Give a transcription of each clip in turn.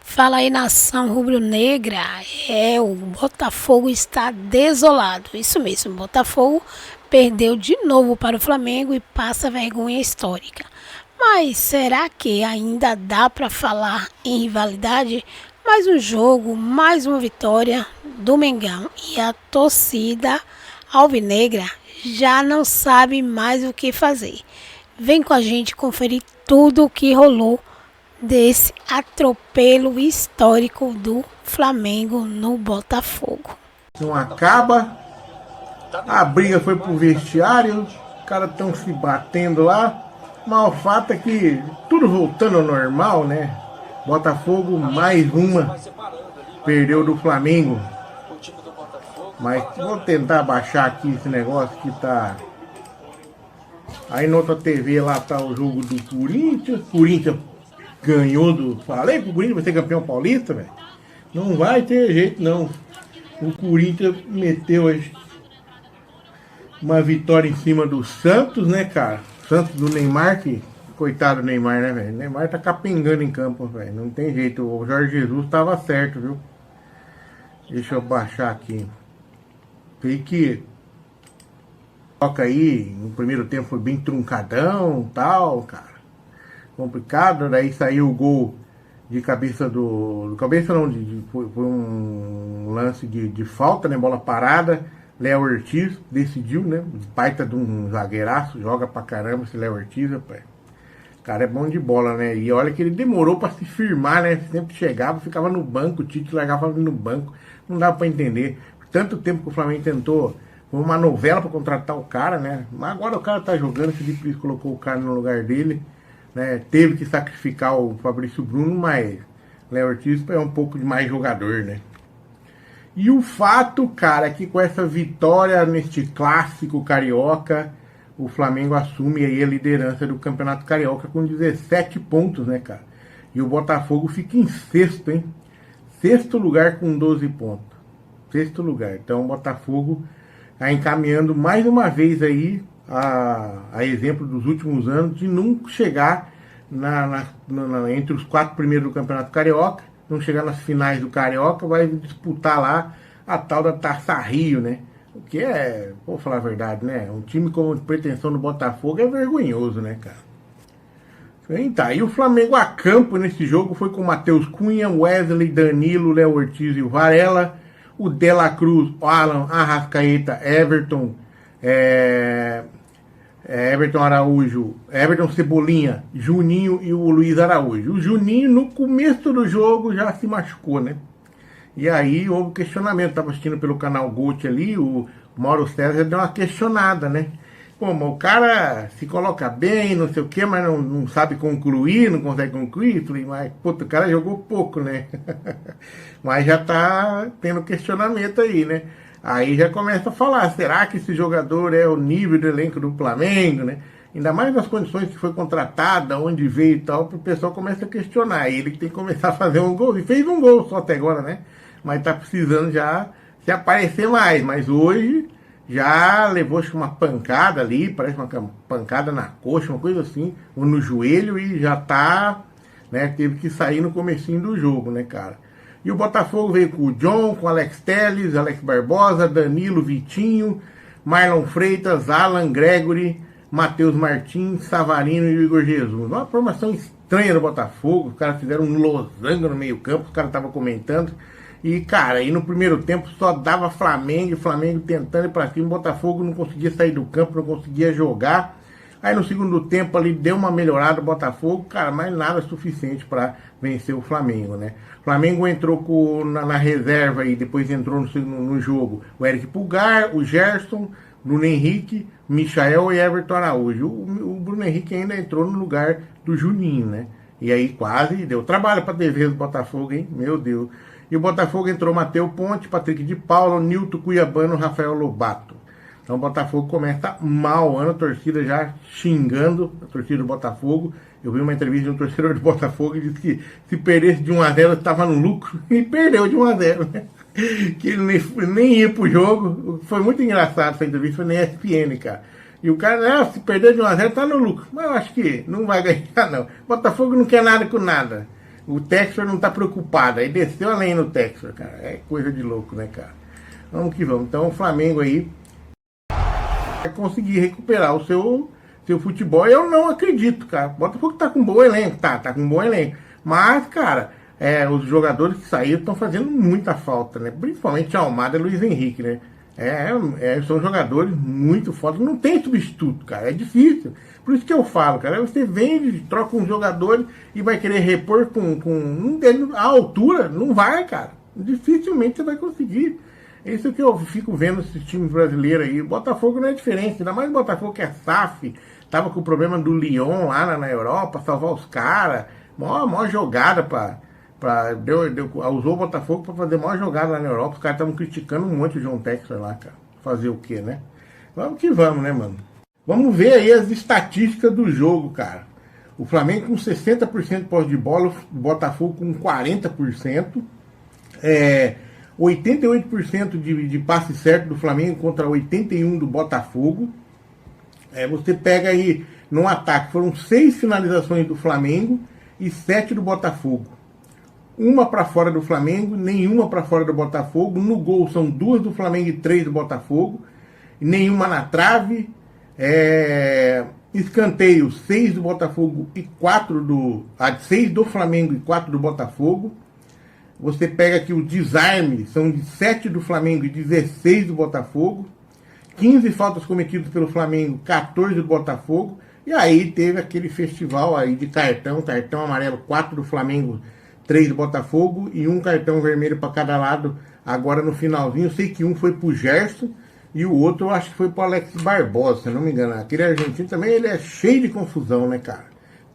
Fala aí, nação rubro-negra. O Botafogo está desolado. Isso mesmo, o Botafogo perdeu de novo para o Flamengo e passa vergonha histórica. Mas será que ainda dá para falar em rivalidade? Mais um jogo, mais uma vitória do Mengão e a torcida alvinegra já não sabe mais o que fazer. Vem com a gente conferir tudo o que rolou desse atropelo histórico do Flamengo no Botafogo. Não acaba, a briga foi pro vestiário, os caras estão se batendo lá, mas o fato é que tudo voltando ao normal, né? Botafogo mais uma, perdeu do Flamengo. Mas vou tentar baixar aqui esse negócio que tá. Aí na outra TV lá tá o jogo do Corinthians. Corinthians ganhou do. Falei pro Corinthians vai ser campeão paulista, velho. Não vai ter jeito não. O Corinthians meteu uma vitória em cima do Santos, né, cara? Santos do Neymar, que coitado do Neymar, né, velho? O Neymar tá capengando em campo, velho. Não tem jeito. O Jorge Jesus tava certo, viu? Deixa eu baixar aqui. Sei que toca aí, no primeiro tempo foi bem truncadão, tal, cara. Complicado, daí saiu o gol de cabeça do cabeça não, foi um lance de falta, né, bola parada. Léo Ortiz decidiu, né, baita de um zagueiraço, joga pra caramba esse Léo Ortiz, rapaz. O cara é bom de bola, né, e olha que ele demorou pra se firmar, né, sempre chegava, ficava no banco, o Tite largava ele no banco, não dava pra entender. Tanto tempo que o Flamengo tentou, foi uma novela pra contratar o cara, né, mas agora o cara tá jogando, o Felipe Luiz colocou o cara no lugar dele, né, teve que sacrificar o Fabrício Bruno, mas Léo Ortiz é um pouco de mais jogador, né. E o fato, cara, é que com essa vitória neste clássico carioca, o Flamengo assume aí a liderança do Campeonato Carioca com 17 pontos, né, cara. E o Botafogo fica em sexto, hein. Sexto lugar com 12 pontos. Sexto lugar. Então o Botafogo está encaminhando mais uma vez aí a exemplo dos últimos anos de nunca chegar entre os 4 primeiros do Campeonato Carioca, não chegar nas finais do Carioca, vai disputar lá a tal da Taça Rio, né? O que é, vou falar a verdade, né? Um time com pretensão do Botafogo é vergonhoso, né, cara? Tá, e o Flamengo a campo nesse jogo foi com Matheus Cunha, Wesley, Danilo, Léo Ortiz e o Varela, o De La Cruz, Alan, Arrascaeta, Everton, Everton Araújo, Everton Cebolinha, Juninho e o Luiz Araújo. O Juninho no começo do jogo já se machucou, né? E aí houve questionamento, estava assistindo pelo canal Gold ali, o Mauro César deu uma questionada, né? Pô, mas o cara se coloca bem, não sei o que, mas não sabe concluir, não consegue concluir. Falei, mas puta, o cara jogou pouco, né? Mas já tá tendo questionamento aí, né? Aí já começa a falar, será que esse jogador é o nível do elenco do Flamengo, né? Ainda mais nas condições que foi contratado, onde veio e tal, o pessoal começa a questionar. Ele tem que começar a fazer um gol, e fez um gol só até agora, né? Mas tá precisando já se aparecer mais, mas hoje já levou acho, uma pancada ali, parece uma pancada na coxa, uma coisa assim, ou no joelho, e já tá, né, teve que sair no comecinho do jogo, né, cara. E o Botafogo veio com o John, com o Alex Telles, Alex Barbosa, Danilo, Vitinho, Marlon Freitas, Alan Gregory, Matheus Martins, Savarino e Igor Jesus. Uma formação estranha do Botafogo, os caras fizeram um losango no meio campo, os caras estavam comentando. E, cara, aí no primeiro tempo só dava Flamengo tentando ir pra cima, o Botafogo não conseguia sair do campo, não conseguia jogar. Aí no segundo tempo ali deu uma melhorada o Botafogo, cara, mas nada suficiente para vencer o Flamengo, né? O Flamengo entrou na reserva e depois entrou no jogo o Eric Pulgar, o Gerson, Bruno Henrique, Michael e Everton Araújo. O Bruno Henrique ainda entrou no lugar do Juninho, né? E aí quase deu trabalho para a defesa do Botafogo, hein? Meu Deus. E o Botafogo entrou Matheus Ponte, Patrick de Paula, Nilton Cuiabano, Rafael Lobato. Então o Botafogo começa mal o ano, a torcida já xingando a torcida do Botafogo. Eu vi uma entrevista de um torcedor do Botafogo e disse que se perdesse de 1-0 estava no lucro e perdeu de 1-0, né? Que ele nem ia pro jogo. Foi muito engraçado essa entrevista, foi na ESPN, cara. E o cara, se perder de 1-0 tá no lucro. Mas eu acho que não vai ganhar, não. O Botafogo não quer nada com nada. O Textor não tá preocupado. Aí desceu a lenha no Textor, cara. É coisa de louco, né, cara? Vamos que vamos. Então o Flamengo aí vai conseguir recuperar o seu futebol. Eu não acredito, cara. O Botafogo tá com um bom elenco, tá com um bom elenco. Mas, cara, os jogadores que saíram estão fazendo muita falta, né? Principalmente Almada e Luiz Henrique, né? São jogadores muito fortes. Não tem substituto, cara. É difícil. Por isso que eu falo, cara. Você vende, troca um jogador e vai querer repor com a altura. Não vai, cara. Dificilmente você vai conseguir. É isso que eu fico vendo esses times brasileiros aí. O Botafogo não é diferente. Ainda mais o Botafogo que é SAF. Tava com o problema do Lyon lá na Europa, salvar os caras. Mó jogada usou o Botafogo pra fazer maior jogada lá na Europa. Os caras estavam criticando um monte o João Textor lá, cara. Fazer o quê, né? Vamos que vamos, né, mano? Vamos ver aí as estatísticas do jogo, cara. O Flamengo com 60% de posse de bola, o Botafogo com 40%. 88% de passe certo do Flamengo contra 81% do Botafogo. Você pega aí, no ataque, foram 6 finalizações do Flamengo e 7 do Botafogo. Uma para fora do Flamengo, nenhuma para fora do Botafogo. No gol são 2 do Flamengo e 3 do Botafogo. Nenhuma na trave. Escanteio, 6 do Botafogo e 6 do Flamengo e 4 do Botafogo. Você pega aqui o desarme, são 7 do Flamengo e 16 do Botafogo. 15 faltas cometidas pelo Flamengo, 14 do Botafogo. E aí teve aquele festival aí de cartão amarelo, 4 do Flamengo, 3 do Botafogo e um cartão vermelho para cada lado agora no finalzinho. Eu sei que um foi pro Gerson e o outro eu acho que foi pro Alex Barbosa, se não me engano. Aquele argentino também, ele é cheio de confusão, né, cara?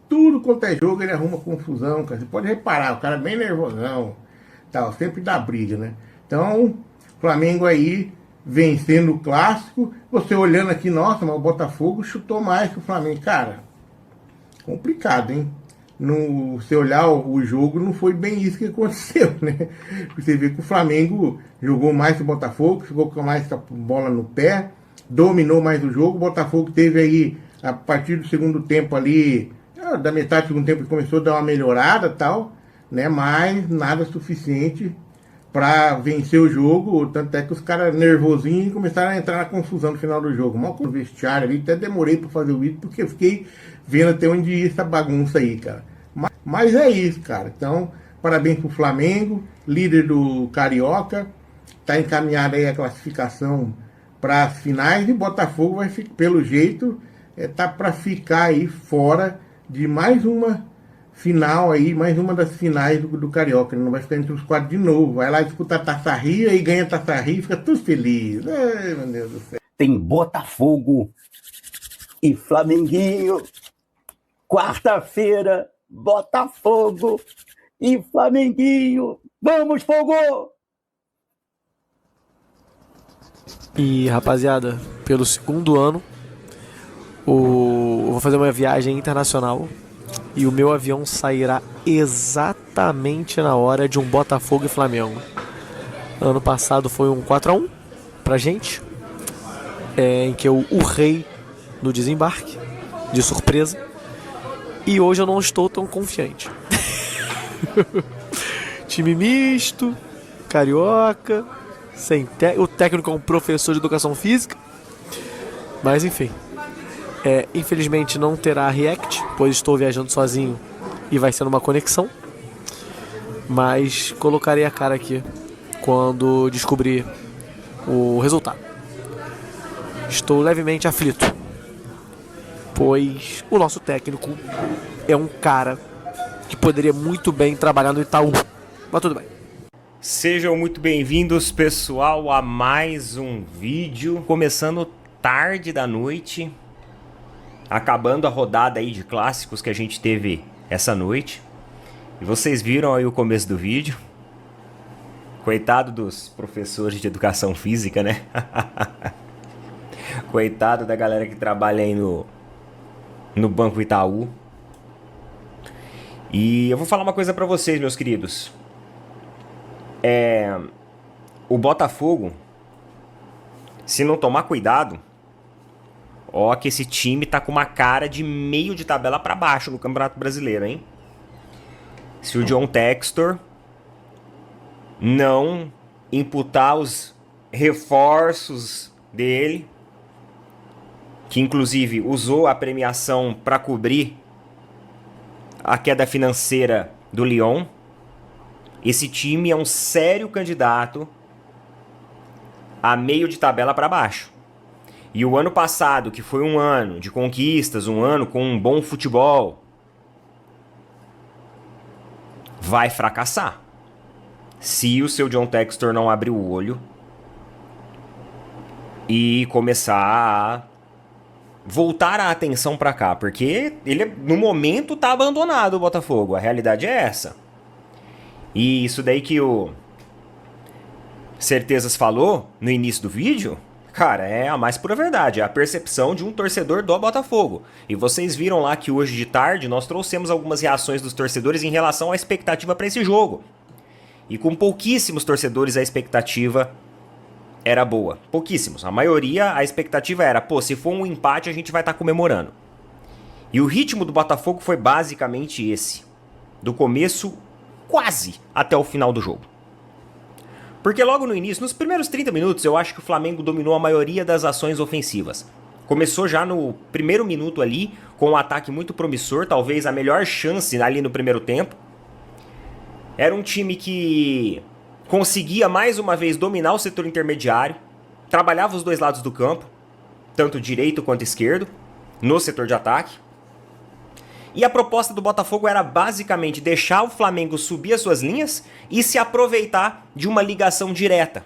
Tudo quanto é jogo ele arruma confusão, cara. Você pode reparar, o cara é bem nervosão, tal, sempre dá briga, né? Então, Flamengo aí vencendo o clássico. Você olhando aqui, nossa, mas o Botafogo chutou mais que o Flamengo. Cara, complicado, hein? Se olhar o jogo, não foi bem isso que aconteceu, né? Você vê que o Flamengo jogou mais que o Botafogo, ficou com mais com a bola no pé, dominou mais o jogo. O Botafogo teve aí, a partir do segundo tempo ali, da metade do segundo tempo, começou a dar uma melhorada e tal, né? Mas nada suficiente para vencer o jogo. Tanto é que os caras nervosinhos começaram a entrar na confusão no final do jogo. Mal com o vestiário ali, até demorei para fazer o vídeo, porque eu fiquei vendo até onde ia essa bagunça aí, cara. Mas é isso, cara. Então, parabéns pro Flamengo, líder do Carioca. Tá encaminhada aí a classificação para as finais. E Botafogo vai ficar, pelo jeito, tá para ficar aí fora de mais uma final aí, mais uma das finais do Carioca. Ele não vai ficar entre os 4 de novo. Vai lá disputar a Taça Rio e ganha a Taça Rio e fica tudo feliz. Ai, meu Deus do céu. Tem Botafogo e Flamenguinho. Quarta-feira, Botafogo e Flamenguinho. Vamos, Fogo! E, rapaziada, pelo segundo ano, eu vou fazer uma viagem internacional e o meu avião sairá exatamente na hora de um Botafogo e Flamengo. Ano passado foi um 4-1 pra gente, em que eu urrei no desembarque, de surpresa. E hoje eu não estou tão confiante. Time misto, carioca, o técnico é um professor de educação física. Mas enfim, infelizmente não terá react, pois estou viajando sozinho e vai ser numa conexão. Mas colocarei a cara aqui quando descobrir o resultado. Estou levemente aflito, pois o nosso técnico é um cara que poderia muito bem trabalhar no Itaú. Mas tudo bem. Sejam muito bem-vindos, pessoal, a mais um vídeo. Começando tarde da noite, acabando a rodada aí de clássicos que a gente teve essa noite. E vocês viram aí o começo do vídeo. Coitado dos professores de educação física, né? Coitado da galera que trabalha aí no Banco Itaú. E eu vou falar uma coisa pra vocês, meus queridos. O Botafogo, se não tomar cuidado, ó, que esse time tá com uma cara de meio de tabela pra baixo no Campeonato Brasileiro, hein? se o John Textor não imputar os reforços dele, que inclusive usou a premiação para cobrir a queda financeira do Lyon. Esse time é um sério candidato a meio de tabela para baixo. E o ano passado, que foi um ano de conquistas, um ano com um bom futebol, vai fracassar. Se o seu John Textor não abrir o olho e começar a voltar a atenção para cá, porque ele no momento tá abandonado, o Botafogo. A realidade é essa. E isso daí que o Certezas falou no início do vídeo, cara, é a mais pura verdade, é a percepção de um torcedor do Botafogo. E vocês viram lá que hoje de tarde nós trouxemos algumas reações dos torcedores em relação à expectativa para esse jogo. E com pouquíssimos torcedores a expectativa era boa. Pouquíssimos. A maioria, a expectativa era, pô, se for um empate a gente vai estar comemorando. E o ritmo do Botafogo foi basicamente esse. Do começo quase até o final do jogo. Porque logo no início, nos primeiros 30 minutos, eu acho que o Flamengo dominou a maioria das ações ofensivas. Começou já no primeiro minuto ali, com um ataque muito promissor, talvez a melhor chance ali no primeiro tempo. Era um time que conseguia mais uma vez dominar o setor intermediário, trabalhava os dois lados do campo, tanto direito quanto esquerdo, no setor de ataque. E a proposta do Botafogo era basicamente deixar o Flamengo subir as suas linhas e se aproveitar de uma ligação direta.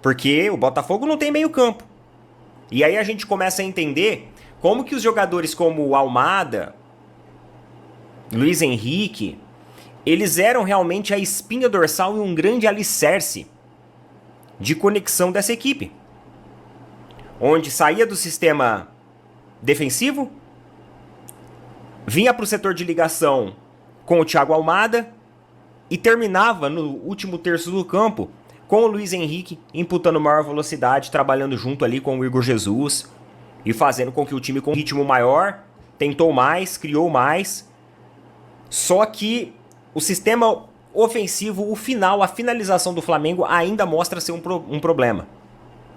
Porque o Botafogo não tem meio campo. E aí a gente começa a entender como que os jogadores como o Almada, Luiz Henrique, eles eram realmente a espinha dorsal e um grande alicerce de conexão dessa equipe. Onde saía do sistema defensivo, vinha para o setor de ligação com o Thiago Almada e terminava no último terço do campo com o Luiz Henrique imputando maior velocidade, trabalhando junto ali com o Igor Jesus e fazendo com que o time com ritmo maior tentou mais, criou mais. Só que o sistema ofensivo, o final, a finalização do Flamengo ainda mostra ser um problema.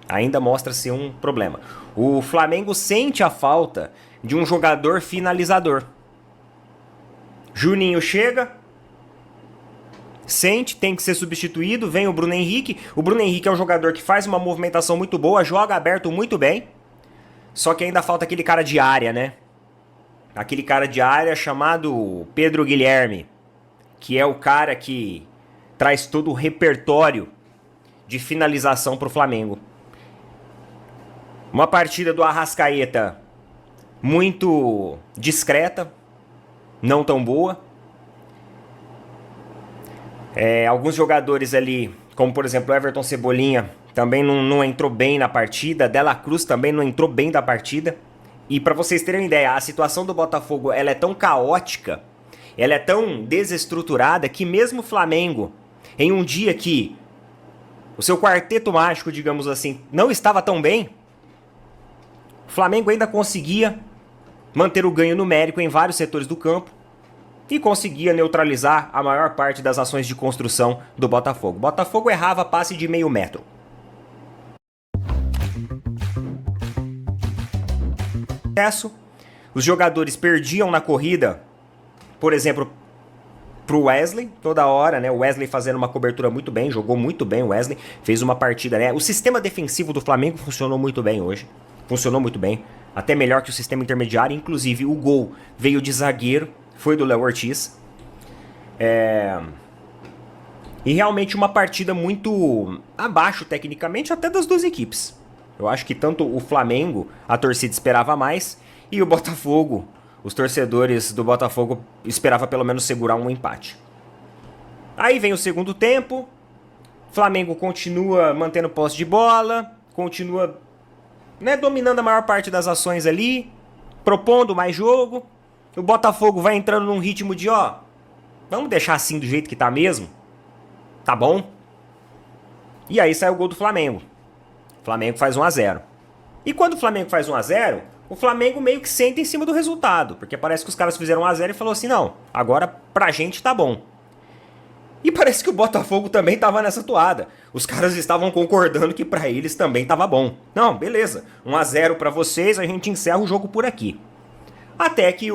Ainda mostra ser um problema. O Flamengo sente a falta de um jogador finalizador. Juninho chega, sente, tem que ser substituído, vem o Bruno Henrique. O Bruno Henrique é um jogador que faz uma movimentação muito boa, joga aberto muito bem. Só que ainda falta aquele cara de área, né? Aquele cara de área chamado Pedro Guilherme, que é o cara que traz todo o repertório de finalização para o Flamengo. Uma partida do Arrascaeta muito discreta, não tão boa. Alguns jogadores ali, como por exemplo o Everton Cebolinha, também não entrou bem na partida. Dela Cruz também não entrou bem da partida. E para vocês terem uma ideia, a situação do Botafogo ela é tão caótica, ela é tão desestruturada, que mesmo o Flamengo, em um dia que o seu quarteto mágico, digamos assim, não estava tão bem, o Flamengo ainda conseguia manter o ganho numérico em vários setores do campo e conseguia neutralizar a maior parte das ações de construção do Botafogo. O Botafogo errava passe de meio metro. Os jogadores perdiam na corrida, por exemplo, pro Wesley, toda hora, né? O Wesley fazendo uma cobertura muito bem, jogou muito bem o Wesley, fez uma partida, né? O sistema defensivo do Flamengo funcionou muito bem hoje. Funcionou muito bem, até melhor que o sistema intermediário. Inclusive o gol veio de zagueiro, foi do Léo Ortiz. E realmente uma partida muito abaixo tecnicamente até das duas equipes. Eu acho que tanto o Flamengo, a torcida esperava mais, e o Botafogo, os torcedores do Botafogo esperavam pelo menos segurar um empate. Aí vem o segundo tempo, Flamengo continua mantendo posse de bola, continua, né, dominando a maior parte das ações ali, propondo mais jogo. O Botafogo vai entrando num ritmo de, vamos deixar assim do jeito que tá mesmo? Tá bom? E aí sai o gol do Flamengo. O Flamengo faz 1-0. E quando o Flamengo faz 1-0, o Flamengo meio que senta em cima do resultado, porque parece que os caras fizeram 1-0 e falou assim, não, agora pra gente tá bom. E parece que o Botafogo também tava nessa toada. Os caras estavam concordando que pra eles também tava bom. Não, beleza, 1-0 pra vocês, a gente encerra o jogo por aqui. Até que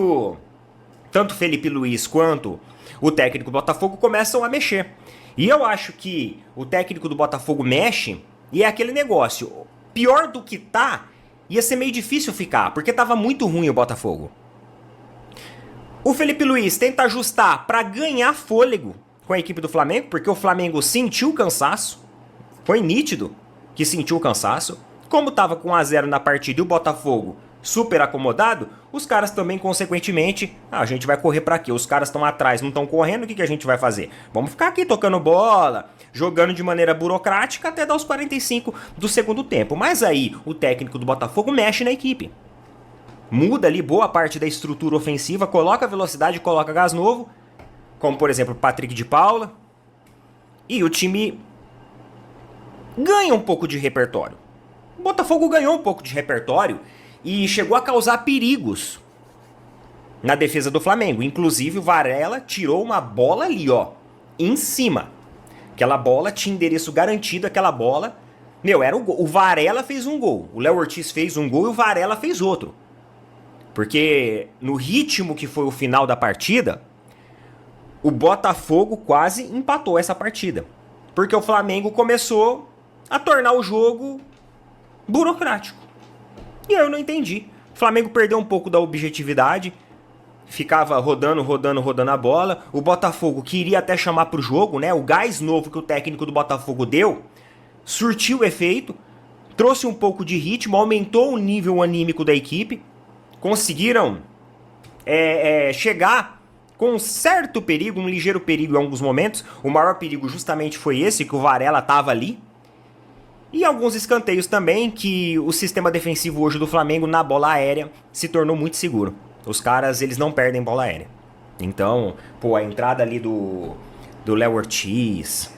tanto Felipe Luiz quanto o técnico do Botafogo começam a mexer. E eu acho que o técnico do Botafogo mexe e é aquele negócio. Pior do que tá, ia ser meio difícil ficar, porque tava muito ruim o Botafogo. O Felipe Luiz tenta ajustar pra ganhar fôlego com a equipe do Flamengo, porque o Flamengo sentiu o cansaço. Foi nítido que sentiu o cansaço. Como tava com 1-0 na partida e o Botafogo super acomodado, os caras também, consequentemente, a gente vai correr pra quê? Os caras estão atrás, não estão correndo, o que a gente vai fazer? Vamos ficar aqui tocando bola, jogando de maneira burocrática até dar os 45 do segundo tempo. Mas aí o técnico do Botafogo mexe na equipe. Muda ali boa parte da estrutura ofensiva, coloca velocidade, coloca gás novo, como por exemplo o Patrick de Paula, e o time ganha um pouco de repertório. O Botafogo ganhou um pouco de repertório e chegou a causar perigos na defesa do Flamengo. Inclusive o Varela tirou uma bola ali, ó, em cima. Aquela bola tinha endereço garantido, aquela bola... Meu, era o gol. O Varela fez um gol, o Léo Ortiz fez um gol e o Varela fez outro. Porque no ritmo que foi o final da partida, o Botafogo quase empatou essa partida. Porque o Flamengo começou a tornar o jogo burocrático. E eu não entendi. O Flamengo perdeu um pouco da objetividade, ficava rodando a bola. O Botafogo queria até chamar pro jogo, né? O gás novo que o técnico do Botafogo deu surtiu efeito, trouxe um pouco de ritmo, aumentou o nível anímico da equipe. Conseguiram chegar com um certo perigo, um ligeiro perigo em alguns momentos. O maior perigo justamente foi esse, que o Varela tava ali. E alguns escanteios também, que o sistema defensivo hoje do Flamengo na bola aérea se tornou muito seguro. Os caras, eles não perdem bola aérea. Então, pô, a entrada ali do Léo Ortiz,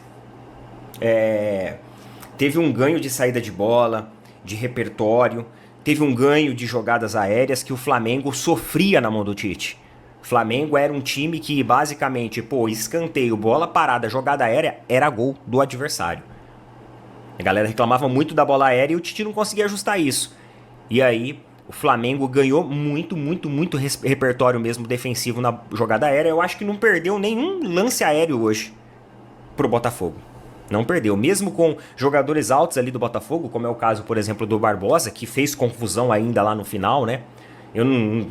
teve um ganho de saída de bola, de repertório, teve um ganho de jogadas aéreas que o Flamengo sofria na mão do Tite. O Flamengo era um time que basicamente, pô, escanteio, bola parada, jogada aérea, era gol do adversário. A galera reclamava muito da bola aérea e o Tite não conseguia ajustar isso. E aí o Flamengo ganhou muito repertório mesmo defensivo na jogada aérea. Eu acho que não perdeu nenhum lance aéreo hoje pro Botafogo. Não perdeu. Mesmo com jogadores altos ali do Botafogo, como é o caso, por exemplo, do Barbosa, que fez confusão ainda lá no final, né?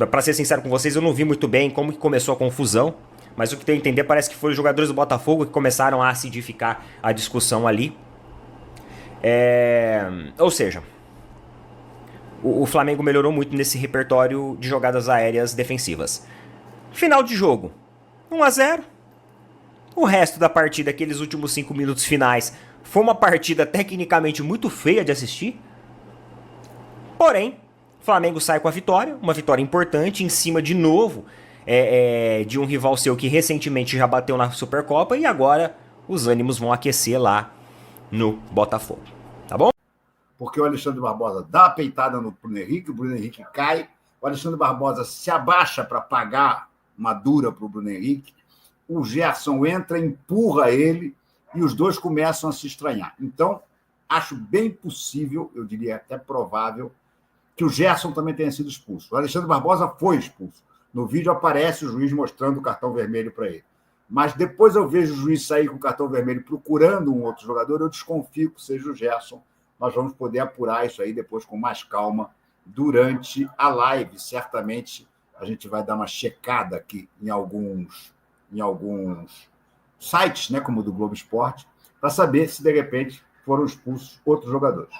Pra ser sincero com vocês, eu não vi muito bem como que começou a confusão. Mas o que tenho a entender parece que foram os jogadores do Botafogo que começaram a acidificar a discussão ali. Ou seja, o Flamengo melhorou muito nesse repertório de jogadas aéreas defensivas. Final de jogo, 1-0. O resto da partida, aqueles últimos 5 minutos finais, foi uma partida tecnicamente muito feia de assistir. Porém, o Flamengo sai com a vitória, uma vitória importante em cima de novo de um rival seu que recentemente já bateu na Supercopa e agora os ânimos vão aquecer lá no Botafogo, tá bom? Porque o Alexandre Barbosa dá a peitada no Bruno Henrique, o Bruno Henrique cai, o Alexandre Barbosa se abaixa para pagar uma dura para o Bruno Henrique, o Gerson entra, empurra ele e os dois começam a se estranhar. Então, acho bem possível, eu diria até provável, que o Gerson também tenha sido expulso. O Alexandre Barbosa foi expulso. No vídeo aparece o juiz mostrando o cartão vermelho para ele. Mas depois eu vejo o juiz sair com o cartão vermelho procurando um outro jogador, eu desconfio que seja o Gerson. Nós vamos poder apurar isso aí depois com mais calma durante a live. Certamente a gente vai dar uma checada aqui em alguns sites, né, como o do Globo Esporte, para saber se de repente foram expulsos outros jogadores.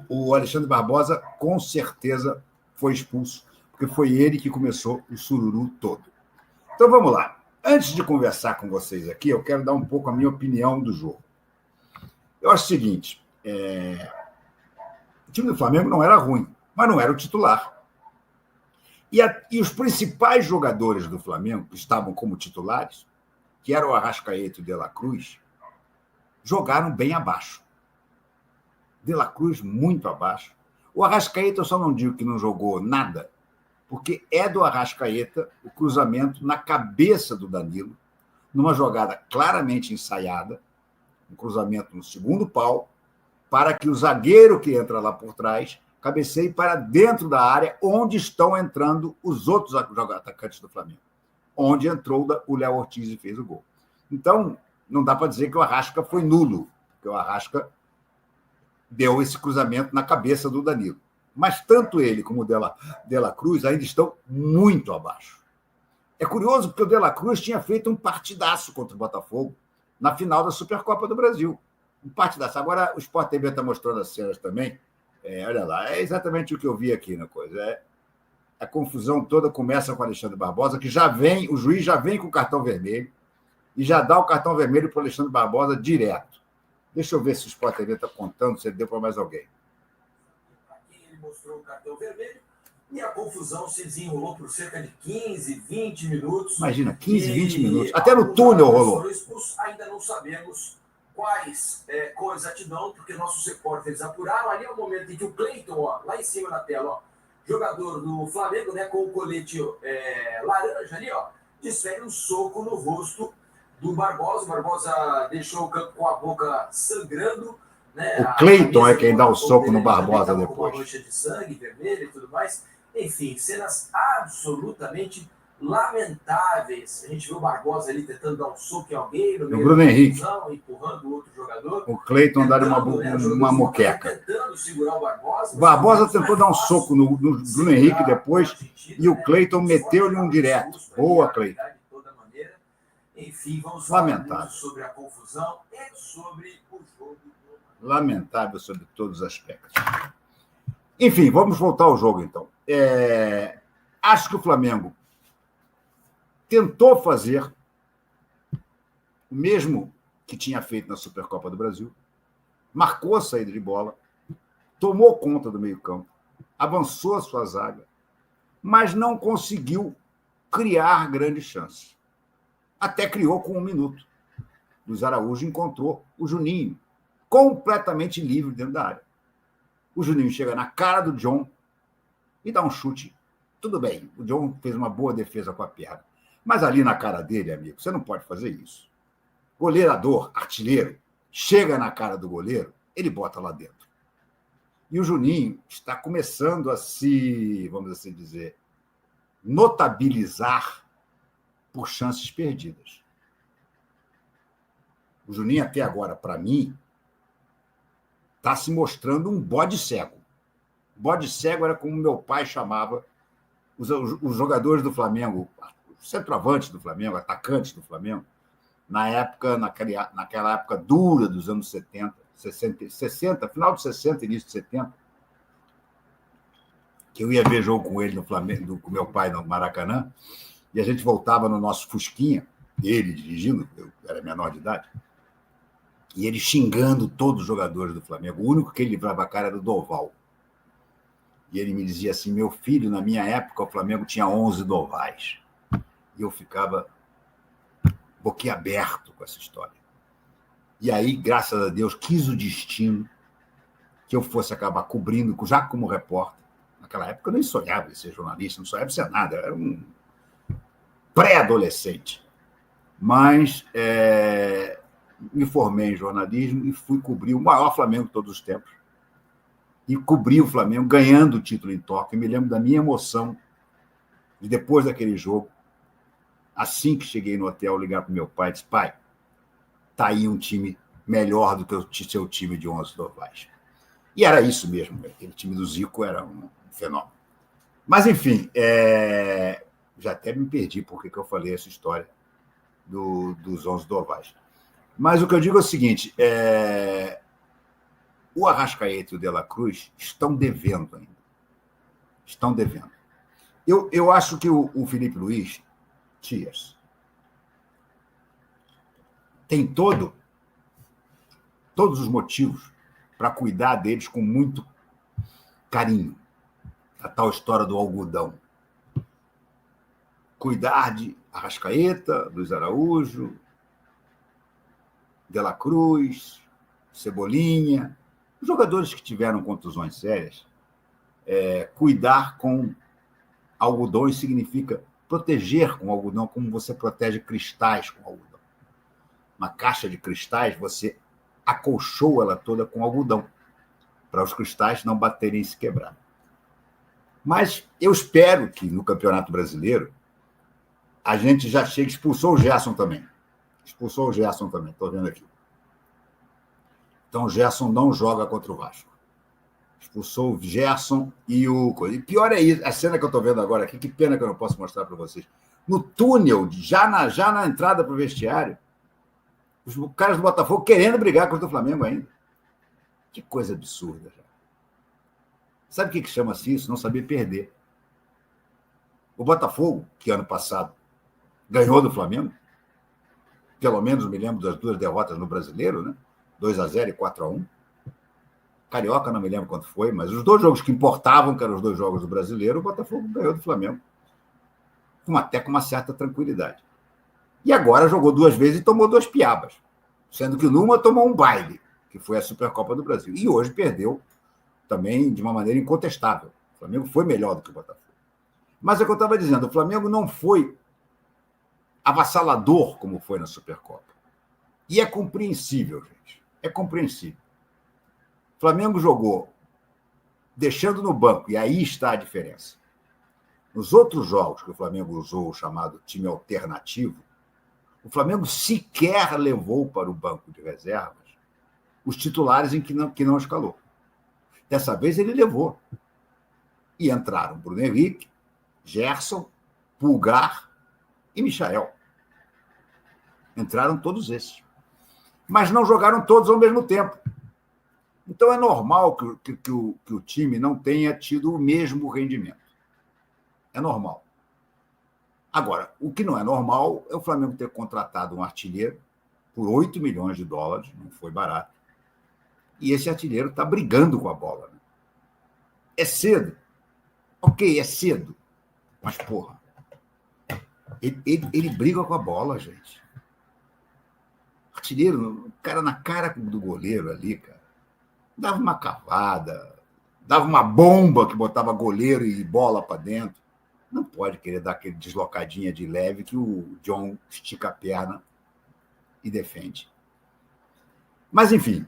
O Alexandre Barbosa com certeza foi expulso, porque foi ele que começou o sururu todo. Então vamos lá. Antes de conversar com vocês aqui, eu quero dar um pouco a minha opinião do jogo. Eu acho o seguinte, o time do Flamengo não era ruim, mas não era o titular. E os principais jogadores do Flamengo, que estavam como titulares, que eram o Arrascaeta e o De La Cruz, jogaram bem abaixo. De La Cruz muito abaixo. O Arrascaeta, eu só não digo que não jogou nada, porque é do Arrascaeta o cruzamento na cabeça do Danilo, numa jogada claramente ensaiada, um cruzamento no segundo pau, para que o zagueiro que entra lá por trás cabeceie para dentro da área, onde estão entrando os outros atacantes do Flamengo, onde entrou o Léo Ortiz e fez o gol. Então, não dá para dizer que o Arrasca foi nulo, porque o Arrasca deu esse cruzamento na cabeça do Danilo. Mas tanto ele como o De La Cruz ainda estão muito abaixo. É curioso porque o De La Cruz tinha feito um partidaço contra o Botafogo na final da Supercopa do Brasil. Um partidaço. Agora o Sport TV está mostrando as cenas também. Olha lá, é exatamente o que eu vi aqui na coisa. A confusão toda começa com o Alexandre Barbosa, que o juiz já vem com o cartão vermelho e já dá o cartão vermelho para o Alexandre Barbosa direto. Deixa eu ver se o Sport TV está contando, se ele deu para mais alguém. Aqui ele mostrou o cartão vermelho e a confusão se desenrolou por cerca de 15, 20 minutos. Imagina, 15, 20 minutos. Até no túnel rolou. Ainda não sabemos quais com exatidão, porque nossos repórteres apuraram. Ali é o momento em que o Cleiton, ó, lá em cima da tela, ó, jogador do Flamengo, né, com o colete laranja ali, ó, desfere um soco no rosto do Barbosa. O Barbosa deixou o campo com a boca sangrando. Né? O Cleiton é quem dá o soco no Barbosa depois. Com uma mancha de sangue vermelha e tudo mais. Enfim, cenas absolutamente lamentáveis. A gente viu o Barbosa ali tentando dar um soco em alguém, no meio Bruno Henrique, empurrando o outro jogador. O Cleiton dá uma moqueca. Tentando segurar o Barbosa. O Barbosa tentou dar um soco no Bruno Henrique depois e o Cleiton meteu-lhe um direto. Boa, Cleiton. Enfim, vamos lamentável sobre a confusão e sobre o jogo. Lamentável sobre todos os aspectos. Enfim, vamos voltar ao jogo, então. Acho que o Flamengo tentou fazer o mesmo que tinha feito na Supercopa do Brasil, marcou a saída de bola, tomou conta do meio-campo, avançou a sua zaga, mas não conseguiu criar grandes chances. Até criou com 1 minuto. Luiz Araújo encontrou o Juninho, completamente livre dentro da área. O Juninho chega na cara do John e dá um chute. Tudo bem, o John fez uma boa defesa com a perna. Mas ali na cara dele, amigo, você não pode fazer isso. Goleirador, artilheiro, chega na cara do goleiro, ele bota lá dentro. E o Juninho está começando a se, vamos assim dizer, notabilizar por chances perdidas. O Juninho, até agora, para mim, está se mostrando um bode cego. Bode cego era como meu pai chamava os jogadores do Flamengo, os centroavantes do Flamengo, atacantes do Flamengo, naquela época dura dos anos 70, 60, final de 60, início de 70, que eu ia ver jogo com ele no Flamengo, com meu pai no Maracanã, e a gente voltava no nosso Fusquinha, ele dirigindo, eu era menor de idade, e ele xingando todos os jogadores do Flamengo. O único que ele livrava a cara era o Doval. E ele me dizia assim: meu filho, na minha época, o Flamengo tinha 11 Dovais. E eu ficava boquiaberto com essa história. E aí, graças a Deus, quis o destino que eu fosse acabar cobrindo, já como repórter. Naquela época eu nem sonhava em ser jornalista, não sonhava em ser nada, eu era um pré-adolescente. Mas me formei em jornalismo e fui cobrir o maior Flamengo de todos os tempos. E cobri o Flamengo ganhando o título em Tóquio. Eu me lembro da minha emoção de, depois daquele jogo, assim que cheguei no hotel, ligar para o meu pai e disse: pai, tá aí um time melhor do que o seu time de 11 Dovais. E era isso mesmo, aquele time do Zico era um fenômeno. Mas, enfim, já até me perdi porque que eu falei essa história dos 11 Dovais. Mas o que eu digo é o seguinte: o Arrascaeta e o De La Cruz estão devendo ainda. Estão devendo. Eu acho que o Felipe Luiz, Tias, tem todos os motivos para cuidar deles com muito carinho. A tal história do algodão. Cuidar de Arrascaeta, Luiz Araújo, De La Cruz, Cebolinha, os jogadores que tiveram contusões sérias, cuidar com algodões significa proteger com algodão, como você protege cristais com algodão. Uma caixa de cristais, você acolchoa ela toda com algodão, para os cristais não baterem e se quebrar. Mas eu espero que no Campeonato Brasileiro a gente já chegue... Expulsou o Gerson também, estou vendo aqui. Então o Gerson não joga contra o Vasco. Expulsou o Gerson e o... E pior é isso, a cena que eu estou vendo agora aqui, que pena que eu não posso mostrar para vocês. No túnel, já na entrada para o vestiário, os caras do Botafogo querendo brigar contra o Flamengo ainda. Que coisa absurda. Já. Sabe o que chama-se isso? Não saber perder. O Botafogo, que ano passado ganhou do Flamengo, pelo menos me lembro das 2 derrotas no Brasileiro, né? 2-0 e 4-1. Carioca, não me lembro quanto foi, mas os 2 jogos que importavam, que eram os 2 jogos do Brasileiro, o Botafogo ganhou do Flamengo. Até com uma certa tranquilidade. E agora jogou 2 vezes e tomou 2 piabas, sendo que numa tomou um baile, que foi a Supercopa do Brasil. E hoje perdeu também de uma maneira incontestável. O Flamengo foi melhor do que o Botafogo. Mas é o que eu estava dizendo, o Flamengo não foi avassalador como foi na Supercopa. E é compreensível, gente. É compreensível. O Flamengo jogou deixando no banco, e aí está a diferença. Nos outros jogos que o Flamengo usou o chamado time alternativo, o Flamengo sequer levou para o banco de reservas os titulares em que não escalou. Dessa vez ele levou. E entraram Bruno Henrique, Gerson, Pulgar e Michael. Entraram todos esses. Mas não jogaram todos ao mesmo tempo. Então é normal que o time não tenha tido o mesmo rendimento. É normal. Agora, o que não é normal é o Flamengo ter contratado um artilheiro por $8 milhões, não foi barato. E esse artilheiro está brigando com a bola. Né? É cedo. Ok, é cedo. Mas, porra, ele briga com a bola, gente. Artilheiro, o cara na cara do goleiro ali, cara. Dava uma cavada, dava uma bomba que botava goleiro e bola para dentro. Não pode querer dar aquele deslocadinha de leve que o John estica a perna e defende. Mas, enfim,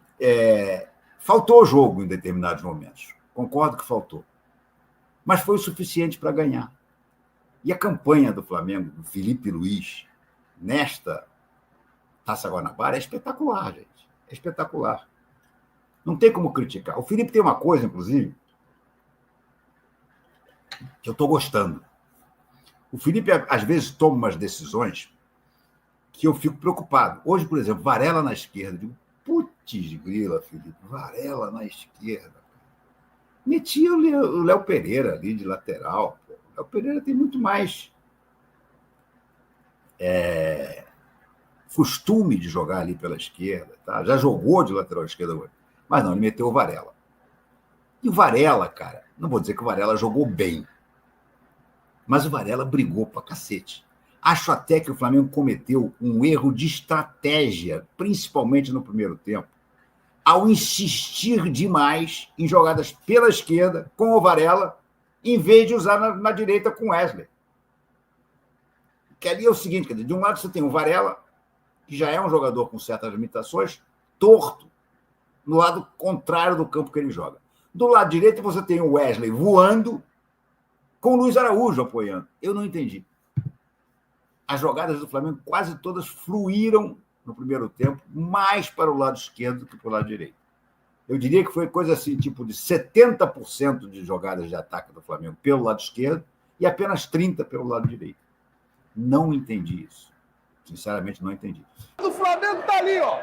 faltou o jogo em determinados momentos. Concordo que faltou. Mas foi o suficiente para ganhar. E a campanha do Flamengo, do Felipe Luiz, nesta Taça Guanabara, é espetacular, gente. É espetacular. Não tem como criticar. O Felipe tem uma coisa, inclusive, que eu estou gostando. O Felipe, às vezes, toma umas decisões que eu fico preocupado. Hoje, por exemplo, Varela na esquerda. Digo, putz grila, Felipe, Varela na esquerda. Metia o Léo Pereira ali de lateral. Pô. O Léo Pereira tem muito mais costume de jogar ali pela esquerda. Tá? Já jogou de lateral esquerda hoje. Mas não, ele meteu o Varela. E o Varela, cara, não vou dizer que o Varela jogou bem, mas o Varela brigou pra cacete. Acho até que o Flamengo cometeu um erro de estratégia, principalmente no primeiro tempo, ao insistir demais em jogadas pela esquerda com o Varela, em vez de usar na direita com o Wesley. Que ali é o seguinte, quer dizer, de um lado você tem o Varela, que já é um jogador com certas limitações, torto, no lado contrário do campo que ele joga. Do lado direito você tem o Wesley voando, com o Luiz Araújo apoiando. Eu não entendi. As jogadas do Flamengo quase todas fluíram no primeiro tempo, mais para o lado esquerdo do que para o lado direito. Eu diria que foi coisa assim, tipo de 70% de jogadas de ataque do Flamengo pelo lado esquerdo e apenas 30% pelo lado direito. Não entendi isso. Sinceramente, não entendi. O Flamengo tá ali, ó,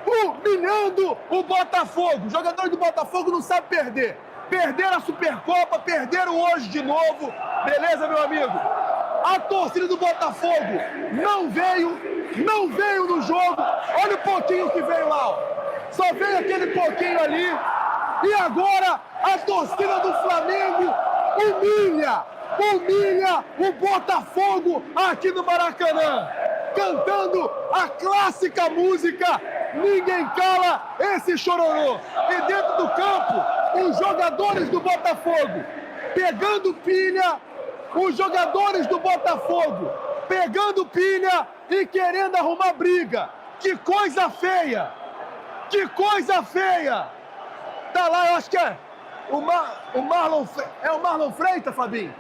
humilhando o Botafogo. Os jogadores do Botafogo não sabem perder. Perderam a Supercopa, perderam hoje de novo. Beleza, meu amigo? A torcida do Botafogo não veio no jogo. Olha o pouquinho que veio lá, ó. Só veio aquele pouquinho ali. E agora a torcida do Flamengo humilha o Botafogo aqui no Maracanã, cantando a clássica música Ninguém Cala Esse Chororô. E dentro do campo, os jogadores do Botafogo pegando pilha, os jogadores do Botafogo pegando pilha e querendo arrumar briga. Que coisa feia! Que coisa feia! Tá lá, eu acho que é o Marlon... É o Marlon Freitas, Fabinho?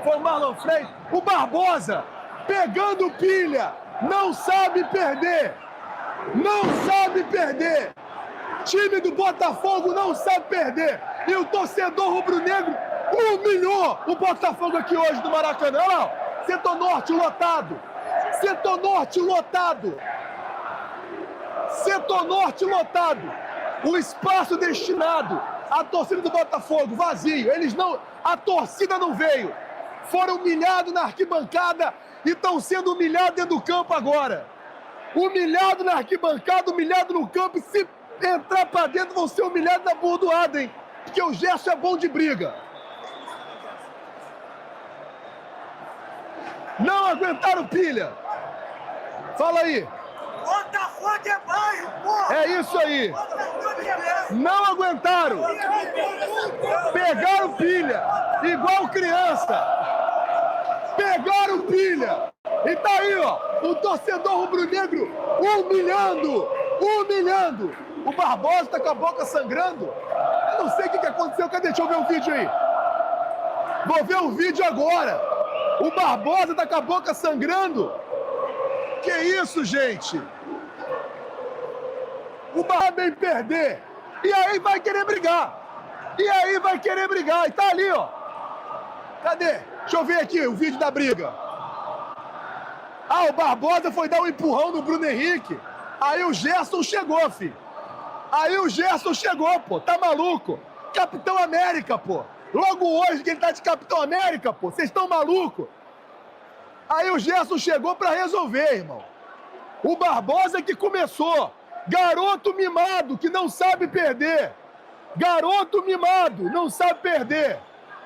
Foi o Marlon Freitas? O Barbosa pegando pilha, não sabe perder. Não sabe perder. Time do Botafogo não sabe perder. E o torcedor rubro-negro humilhou o Botafogo aqui hoje no Maracanã. Olha lá, Setor Norte lotado. Setor Norte lotado. Setor Norte lotado. O espaço destinado à torcida do Botafogo vazio. A torcida não veio. Foram humilhados na arquibancada e estão sendo humilhados dentro do campo agora. Humilhado na arquibancada, humilhado no campo, e se entrar pra dentro vão ser humilhados na bordoada, hein? Porque o Gerson é bom de briga. Não aguentaram pilha. Fala aí. Botafogo é bairro, porra! É isso aí. Não aguentaram. Pegaram pilha, igual criança. Pegaram pilha. E tá aí, ó, o torcedor rubro-negro humilhando. O Barbosa tá com a boca sangrando. Eu não sei o que aconteceu. Cadê? Deixa eu ver o vídeo aí. Vou ver o vídeo agora. O Barbosa tá com a boca sangrando. Que isso, gente? O Barbosa vem perder. E aí vai querer brigar. E tá ali, ó. Cadê? Deixa eu ver aqui o vídeo da briga. Ah, o Barbosa foi dar um empurrão no Bruno Henrique. Aí o Gerson chegou, filho. Pô. Tá maluco? Capitão América, pô. Logo hoje que ele tá de Capitão América, pô. Vocês estão malucos? Aí o Gerson chegou pra resolver, irmão. O Barbosa que começou. Garoto mimado que não sabe perder.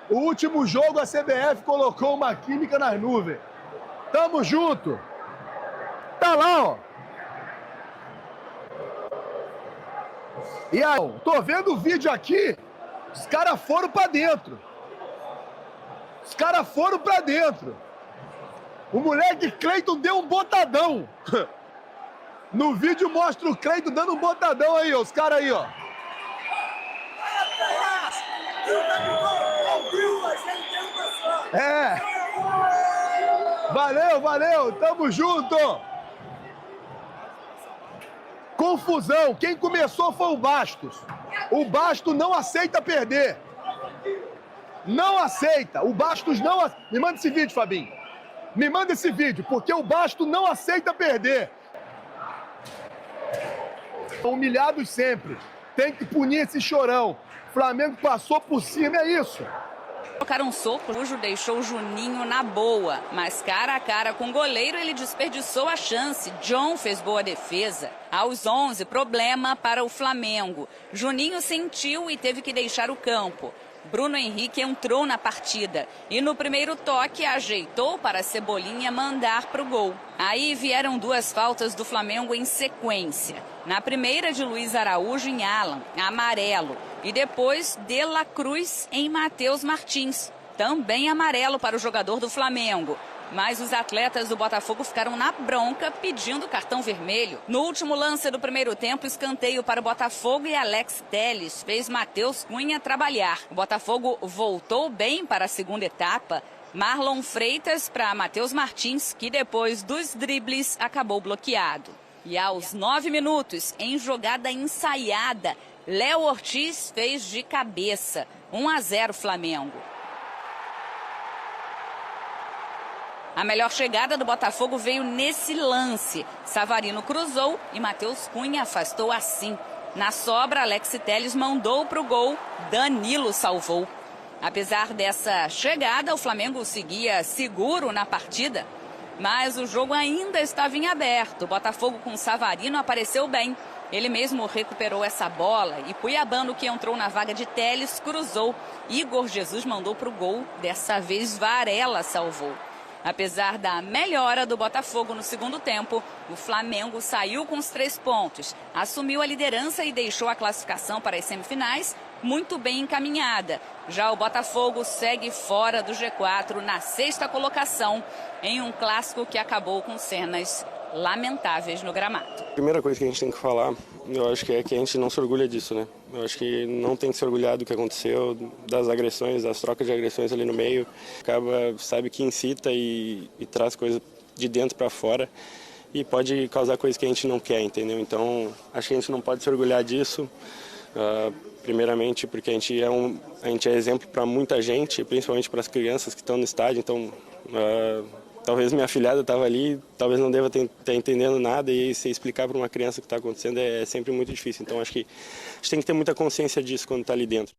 O último jogo a CBF colocou uma química nas nuvens. Tamo junto. Tá lá, ó. E aí, tô vendo o vídeo aqui. Os caras foram pra dentro. O moleque Cleiton deu um botadão. No vídeo mostra o Cleiton dando um botadão aí, ó. Os caras aí, ó. É. Valeu, tamo junto. Confusão, quem começou foi o Bastos. O Bastos não aceita perder. O Bastos não aceita. Me manda esse vídeo, Fabinho. Porque o Bastos não aceita perder. Humilhados sempre. Tem que punir esse chorão. O Flamengo passou por cima, é isso. Colocaram um soco, o Lujo deixou o Juninho na boa, mas cara a cara com o goleiro ele desperdiçou a chance. John fez boa defesa. Aos 11, problema para o Flamengo. Juninho sentiu e teve que deixar o campo. Bruno Henrique entrou na partida e no primeiro toque ajeitou para Cebolinha mandar para o gol. Aí vieram duas faltas do Flamengo em sequência. Na primeira de Luiz Araújo em Alan, amarelo. E depois De La Cruz em Matheus Martins, também amarelo para o jogador do Flamengo. Mas os atletas do Botafogo ficaram na bronca pedindo cartão vermelho. No último lance do primeiro tempo, escanteio para o Botafogo e Alex Telles fez Matheus Cunha trabalhar. O Botafogo voltou bem para a segunda etapa. Marlon Freitas para Matheus Martins, que depois dos dribles acabou bloqueado. E aos 9 minutos, em jogada ensaiada, Léo Ortiz fez de cabeça. 1-0 Flamengo. A melhor chegada do Botafogo veio nesse lance. Savarino cruzou e Matheus Cunha afastou assim. Na sobra, Alex Telles mandou para o gol. Danilo salvou. Apesar dessa chegada, o Flamengo seguia seguro na partida. Mas o jogo ainda estava em aberto. O Botafogo com Savarino apareceu bem. Ele mesmo recuperou essa bola e Cuiabano, que entrou na vaga de Telles, cruzou. Igor Jesus mandou para o gol. Dessa vez Varela salvou. Apesar da melhora do Botafogo no segundo tempo, o Flamengo saiu com os 3 pontos, assumiu a liderança e deixou a classificação para as semifinais muito bem encaminhada. Já o Botafogo segue fora do G4 na 6ª colocação, em um clássico que acabou com cenas lamentáveis no gramado. A primeira coisa que a gente tem que falar, eu acho que é que a gente não se orgulha disso, né? Eu acho que não tem que se orgulhar do que aconteceu, das agressões, das trocas de agressões ali no meio. Acaba, sabe, que incita e traz coisas de dentro para fora e pode causar coisas que a gente não quer, entendeu? Então, acho que a gente não pode se orgulhar disso, primeiramente porque a gente é exemplo para muita gente, principalmente para as crianças que estão no estádio, então... Talvez minha afilhada estava ali, talvez não deva estar entendendo nada, e se explicar para uma criança o que está acontecendo é sempre muito difícil. Então acho que a gente tem que ter muita consciência disso quando está ali dentro.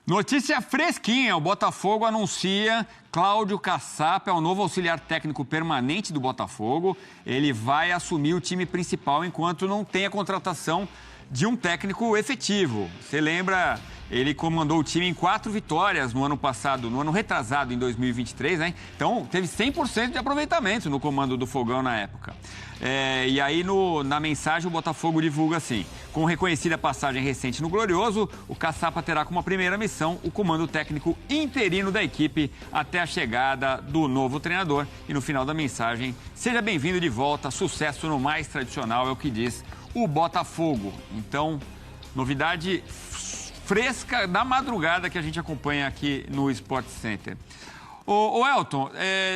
Notícia fresquinha, o Botafogo anuncia Cláudio Caçapa é o novo auxiliar técnico permanente do Botafogo. Ele vai assumir o time principal enquanto não tem a contratação de um técnico efetivo. Você lembra... Ele comandou o time em 4 vitórias no ano passado, no ano retrasado, em 2023, né? Então, teve 100% de aproveitamento no comando do Fogão na época. E aí, na mensagem, o Botafogo divulga assim: com reconhecida passagem recente no Glorioso, o Caçapa terá como primeira missão o comando técnico interino da equipe até a chegada do novo treinador. E no final da mensagem, seja bem-vindo de volta, sucesso no mais tradicional, é o que diz o Botafogo. Então, novidade fresca da madrugada que a gente acompanha aqui no Sport Center. Ô Elton,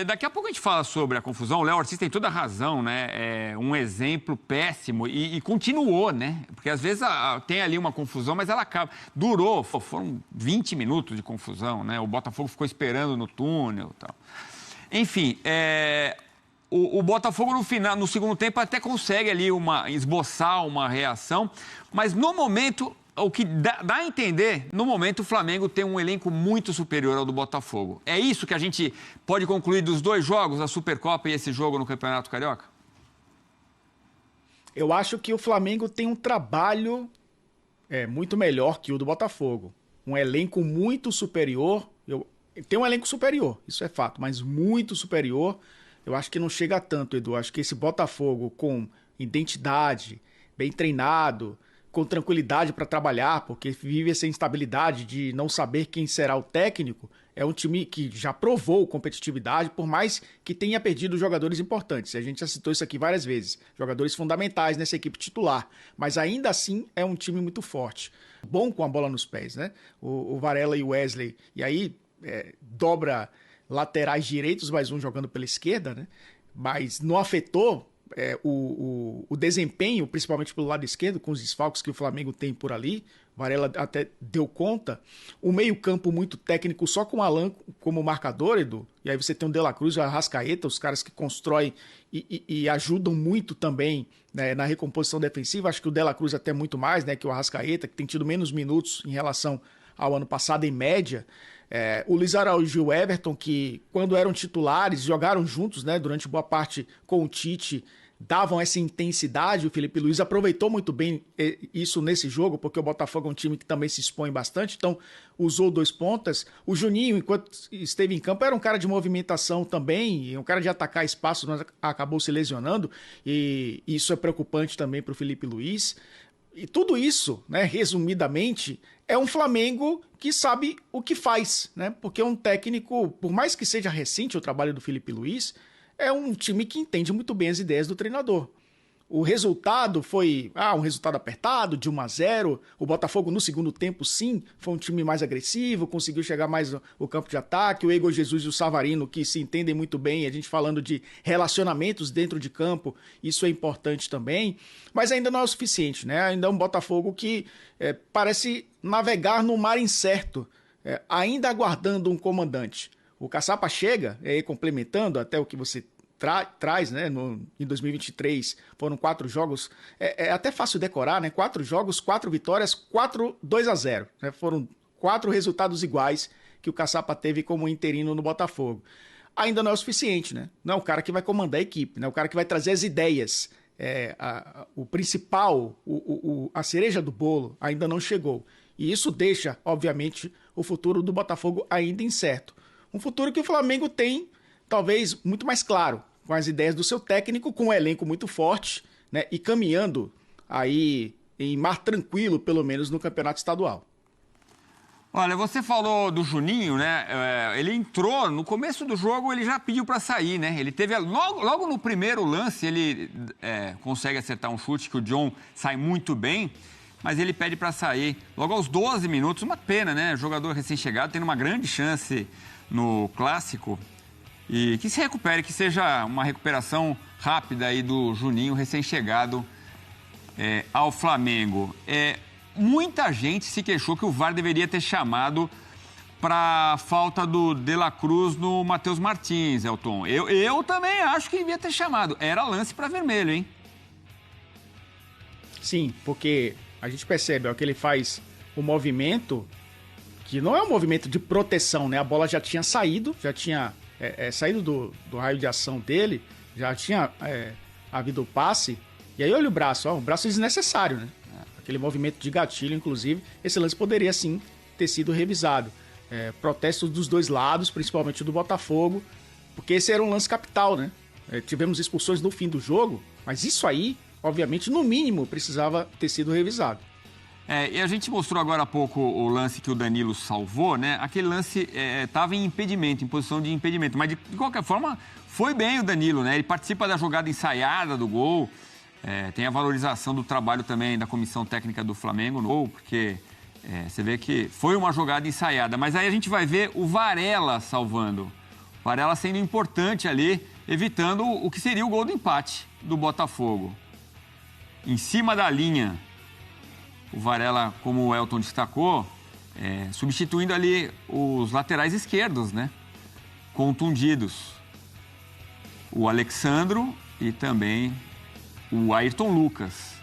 daqui a pouco a gente fala sobre a confusão. O Léo Ortiz tem toda a razão, né? É um exemplo péssimo e continuou, né? Porque às vezes tem ali uma confusão, mas ela acaba. Durou, foram 20 minutos de confusão, né? O Botafogo ficou esperando no túnel e tal. Enfim, o Botafogo no segundo tempo até consegue ali esboçar uma reação, mas no momento... O que dá a entender, no momento o Flamengo tem um elenco muito superior ao do Botafogo. É isso que a gente pode concluir dos 2 jogos, a Supercopa e esse jogo no Campeonato Carioca? Eu acho que o Flamengo tem um trabalho muito melhor que o do Botafogo. Um elenco muito superior. Tem um elenco superior, isso é fato, mas muito superior. Eu acho que não chega a tanto, Edu. Acho que esse Botafogo com identidade, bem treinado, com tranquilidade para trabalhar, porque vive essa instabilidade de não saber quem será o técnico, é um time que já provou competitividade, por mais que tenha perdido jogadores importantes. A gente já citou isso aqui várias vezes, jogadores fundamentais nessa equipe titular, mas ainda assim é um time muito forte, bom com a bola nos pés, né? O Varela e o Wesley, e aí dobra laterais direitos, mais um jogando pela esquerda, né? Mas não afetou o desempenho, principalmente pelo lado esquerdo, com os desfalques que o Flamengo tem por ali. Varela até deu conta. O meio-campo muito técnico, só com o Alan como marcador, Edu. E aí você tem o De La Cruz e o Arrascaeta, os caras que constroem e ajudam muito também, né, na recomposição defensiva. Acho que o De La Cruz até muito mais, né, que o Arrascaeta, que tem tido menos minutos em relação ao ano passado, em média. O Luiz Araújo e o Everton, que quando eram titulares, jogaram juntos, né, durante boa parte com o Tite, davam essa intensidade. O Felipe Luiz aproveitou muito bem isso nesse jogo, porque o Botafogo é um time que também se expõe bastante, então usou 2 pontas. O Juninho, enquanto esteve em campo, era um cara de movimentação também, um cara de atacar espaços, mas acabou se lesionando, e isso é preocupante também para o Felipe Luiz. E tudo isso, né, resumidamente, é um Flamengo que sabe o que faz, né? Porque é um técnico, por mais que seja recente o trabalho do Felipe Luiz, é um time que entende muito bem as ideias do treinador. O resultado foi um resultado apertado, de 1-0. O Botafogo no segundo tempo, sim, foi um time mais agressivo, conseguiu chegar mais no campo de ataque. O Igor Jesus e o Savarino, que se entendem muito bem, a gente falando de relacionamentos dentro de campo, isso é importante também. Mas ainda não é o suficiente, né? Ainda é um Botafogo que parece navegar no mar incerto, ainda aguardando um comandante. O Caçapa chega, complementando até o que você traz, né? Em 2023 foram 4 jogos, é até fácil decorar, né? 4 jogos, 4 vitórias, 2-0, né? Foram 4 resultados iguais que o Caçapa teve como interino no Botafogo. Ainda não é o suficiente, né? Não é o cara que vai comandar a equipe, né? O cara que vai trazer as ideias. O principal, a cereja do bolo ainda não chegou. E isso deixa, obviamente, o futuro do Botafogo ainda incerto. Um futuro que o Flamengo tem, talvez, muito mais claro, com as ideias do seu técnico, com um elenco muito forte, né, e caminhando aí em mar tranquilo, pelo menos no campeonato estadual. Olha, você falou do Juninho, né? Ele entrou, no começo do jogo ele já pediu para sair, né? Ele teve, logo no primeiro lance, ele consegue acertar um chute que o John sai muito bem, mas ele pede para sair. Logo aos 12 minutos, uma pena, né? Jogador recém-chegado, tendo uma grande chance no Clássico. E que se recupere, que seja uma recuperação rápida aí do Juninho, recém-chegado ao Flamengo. Muita gente se queixou que o VAR deveria ter chamado para a falta do De La Cruz no Matheus Martins, Elton. Eu também acho que devia ter chamado. Era lance para vermelho, hein? Sim, porque a gente percebe que ele faz o movimento, que não é um movimento de proteção, né? A bola já tinha saído, saído do raio de ação dele, já tinha havido o passe, e aí olha o braço desnecessário, né? Aquele movimento de gatilho, inclusive, esse lance poderia sim ter sido revisado. Protestos dos dois lados, principalmente do Botafogo, porque esse era um lance capital, né? Tivemos expulsões no fim do jogo, mas isso aí, obviamente, no mínimo, precisava ter sido revisado. E a gente mostrou agora há pouco o lance que o Danilo salvou, né? Aquele lance estava em impedimento, em posição de impedimento, mas de qualquer forma foi bem o Danilo, né? Ele participa da jogada ensaiada do gol. Tem a valorização do trabalho também da comissão técnica do Flamengo, porque você vê que foi uma jogada ensaiada. Mas aí a gente vai ver o Varela salvando. O Varela sendo importante ali, evitando o que seria o gol do empate do Botafogo. Em cima da linha, o Varela, como o Elton destacou, substituindo ali os laterais esquerdos, né? Contundidos. O Alexandro e também o Ayrton Lucas.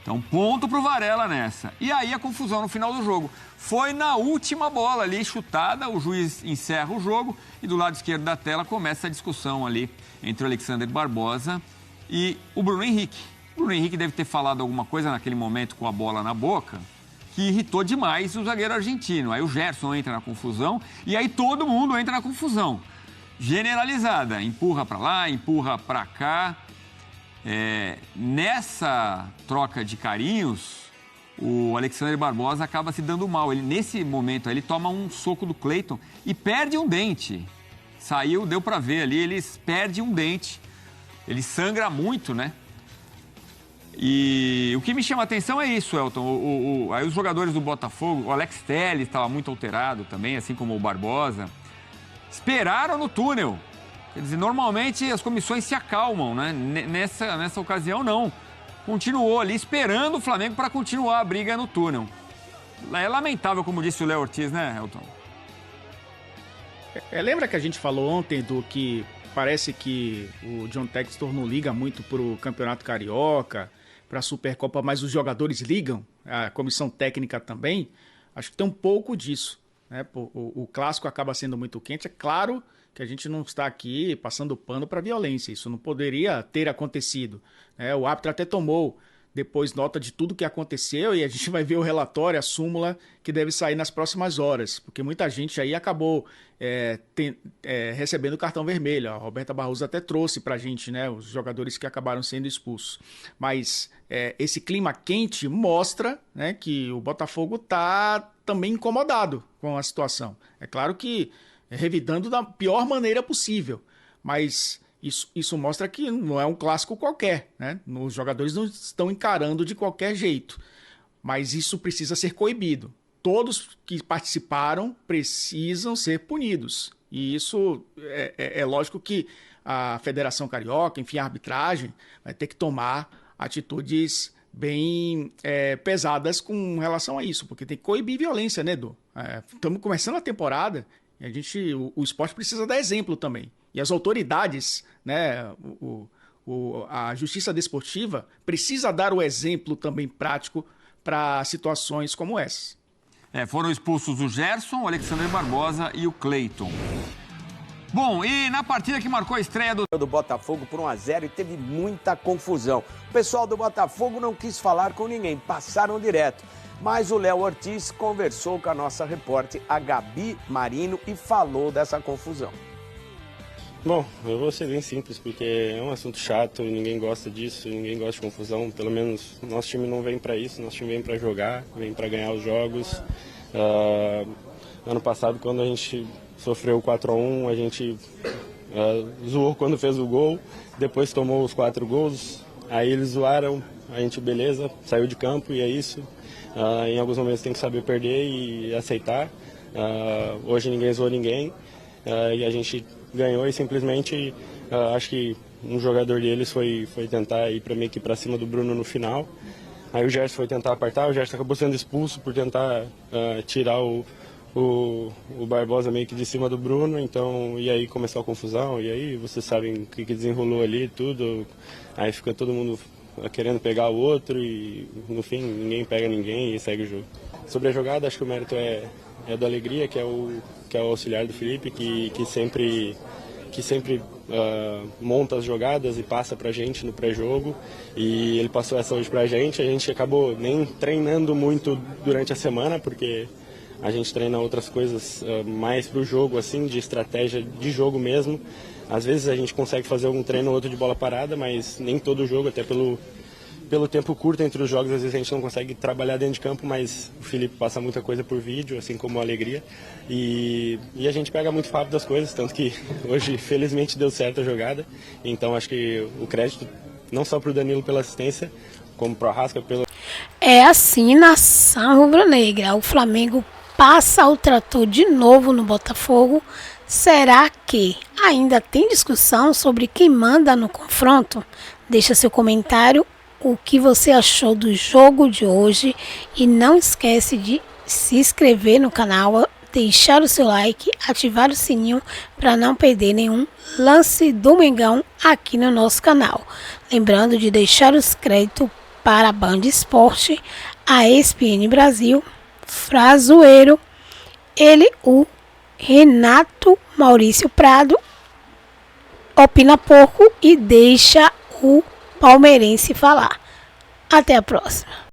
Então, ponto pro Varela nessa. E aí a confusão no final do jogo. Foi na última bola ali, chutada, o juiz encerra o jogo e do lado esquerdo da tela começa a discussão ali entre o Alexander Barbosa e o Bruno Henrique. O Bruno Henrique deve ter falado alguma coisa naquele momento com a bola na boca que irritou demais o zagueiro argentino. Aí o Gerson entra na confusão e aí todo mundo entra na confusão. Generalizada, empurra para lá, empurra para cá. Nessa troca de carinhos, o Alexander Barbosa acaba se dando mal. Nesse momento, ele toma um soco do Cleiton e perde um dente. Deu pra ver ali, ele perde um dente. Ele sangra muito, né? E o que me chama a atenção é isso, Elton. Aí os jogadores do Botafogo, o Alex Telles estava muito alterado também, assim como o Barbosa, esperaram no túnel. Quer dizer, normalmente as comissões se acalmam, né? Nessa ocasião, não. Continuou ali esperando o Flamengo para continuar a briga no túnel. É lamentável, como disse o Léo Ortiz, né, Elton? Lembra que a gente falou ontem do que parece que o John Textor não liga muito pro Campeonato Carioca, pra Supercopa, mas os jogadores ligam, a comissão técnica também? Acho que tem um pouco disso, né? O clássico acaba sendo muito quente, é claro que a gente não está aqui passando pano para violência. Isso não poderia ter acontecido. O árbitro até tomou depois nota de tudo que aconteceu e a gente vai ver o relatório, a súmula que deve sair nas próximas horas, porque muita gente aí acabou recebendo cartão vermelho. A Roberta Barroso até trouxe para a gente, né, os jogadores que acabaram sendo expulsos. Mas esse clima quente mostra, né, que o Botafogo está também incomodado com a situação. É claro que revidando da pior maneira possível, mas isso mostra que não é um clássico qualquer, né? Os jogadores não estão encarando de qualquer jeito, mas isso precisa ser coibido. Todos que participaram precisam ser punidos, e isso é lógico que a Federação Carioca, enfim, a arbitragem, vai ter que tomar atitudes bem pesadas com relação a isso, porque tem que coibir violência, né, Edu? Estamos começando a temporada. O esporte precisa dar exemplo também. E as autoridades, né, a justiça desportiva precisa dar o exemplo também prático para situações como essas. Foram expulsos o Gerson, o Alexander Barbosa e o Cleiton. Bom, e na partida que marcou a estreia do Botafogo por 1-0 e teve muita confusão. O pessoal do Botafogo não quis falar com ninguém, passaram direto. Mas o Léo Ortiz conversou com a nossa repórter, a Gabi Marino, e falou dessa confusão. Bom, eu vou ser bem simples, porque é um assunto chato, ninguém gosta disso, ninguém gosta de confusão. Pelo menos nosso time não vem para isso, nosso time vem para jogar, vem para ganhar os jogos. Ano passado, quando a gente sofreu 4-1, a gente zoou quando fez o gol, depois tomou os 4 gols, aí eles zoaram, a gente, beleza, saiu de campo e é isso. Em alguns momentos tem que saber perder e aceitar. Hoje ninguém zoou ninguém e a gente ganhou e simplesmente acho que um jogador deles foi tentar ir meio que para cima do Bruno no final. Aí o Gerson foi tentar apartar, o Gerson acabou sendo expulso por tentar tirar o Barbosa meio que de cima do Bruno, então, e aí começou a confusão, e aí vocês sabem o que desenrolou ali, tudo, aí fica todo mundo querendo pegar o outro e no fim ninguém pega ninguém e segue o jogo. Sobre a jogada, acho que o mérito é do Alegria, que é o auxiliar do Felipe, que sempre monta as jogadas e passa pra gente no pré-jogo, e ele passou essa hoje pra gente. A gente acabou nem treinando muito durante a semana, porque a gente treina outras coisas mais pro jogo, assim, de estratégia de jogo mesmo. Às vezes a gente consegue fazer algum treino ou outro de bola parada, mas nem todo jogo, até pelo tempo curto entre os jogos, às vezes a gente não consegue trabalhar dentro de campo, mas o Felipe passa muita coisa por vídeo, assim como a Alegria, e a gente pega muito rápido as coisas, tanto que hoje felizmente deu certo a jogada, então acho que o crédito não só para o Danilo pela assistência, como para o Arrasca pelo... É assim, nação rubro-negra, o Flamengo passa o trator de novo no Botafogo. Será que ainda tem discussão sobre quem manda no confronto? Deixa seu comentário, o que você achou do jogo de hoje, e não esquece de se inscrever no canal, deixar o seu like, ativar o sininho para não perder nenhum lance do Mengão aqui no nosso canal. Lembrando de deixar os créditos para a Band Esporte, a ESPN Brasil, Frazoeiro, o Renato Maurício Prado, opina pouco e deixa o palmeirense falar. Até a próxima.